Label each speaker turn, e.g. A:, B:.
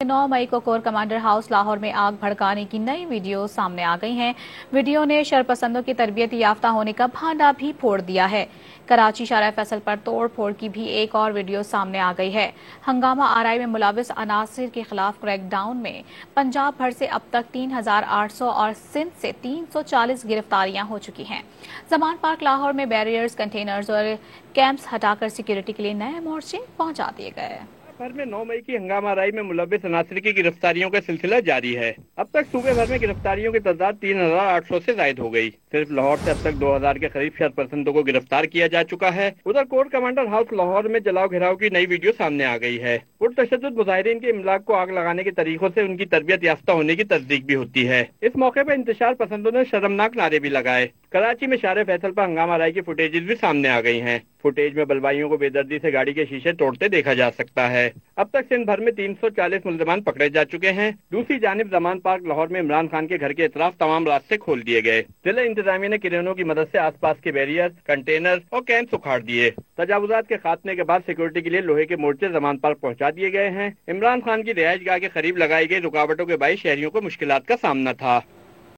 A: 9 मई को core commander house Lahore में आग भड़काने की नई वीडियो सामने आ गई हैं। वीडियो ने शरपसंदों की तरबियत याफ्ता होने का भांडा भी फोड़ दिया है। कराची शारा फैसल पर तोड़ फोड़ की भी एक और वीडियो सामने आ गई है। हंगामा आराई में मुलविस अनासिर के खिलाफ क्रैकडाउन में पंजाब भर से अब तक 3,800 और सिंध से 340 गिरफ्तारियां हो चुकी हैं। जमान पार्क लाहौर में बैरियर्स, कंटेनर्स और कैंप्स हटाकर सिक्योरिटी के लिए नए मोर्चे पहुंचा दिए गए।
B: भर में 9 मई की हंगामा आराई में मुलविस अनासिर की गिरफ्तारियों का सिलसिला जारी है। अब तक सूबे भर में गिरफ्तारियों की तादाद 3,800 से जायद हो गई। सिर्फ लाहौर से अब तक 2,000 के करीब शरपसंदों को गिरफ्तार किया जा चुका है। उधर कोर कमांडर हाउस लाहौर में जलाओ घिराव की नई वीडियो सामने आ गई है। पुरतशद्दुद मुजाहिरीन के इमलाक को आग लगाने के तरीकों से उनकी तरबियत याफ्ता होने की तस्दीक भी होती है। इस मौके पर इंतशार पसंदों ने शर्मनाक नारे भी लगाए। कराची में शारे फैसल पर हंगामा आराई की फुटेजेस भी सामने आ गई हैं। फुटेज में बलवाइयों को बेदर्दी से गाड़ी के शीशे तोड़ते देखा जा सकता है। अब तक सिंध भर में 340 मुल्ज़मान पकड़े जा चुके हैं। दूसरी जानिब जमान पार्क लाहौर में इमरान खान के घर के इतराफ तमाम रास्ते खोल दिए गए। जिला इंतजामिया ने क्रेनों की मदद से आसपास के बैरियर, कंटेनर और कैंप्स उखाड़ दिए। तजावुजात के खात्मे के बाद सिक्योरिटी के लिए लोहे के मोर्चे जमान पार्क पहुंचा दिए गए हैं। इमरान खान की रिहाइश गाह के करीब लगाई गई रुकावटों के बाईस शहरियों को मुश्किलात का सामना था।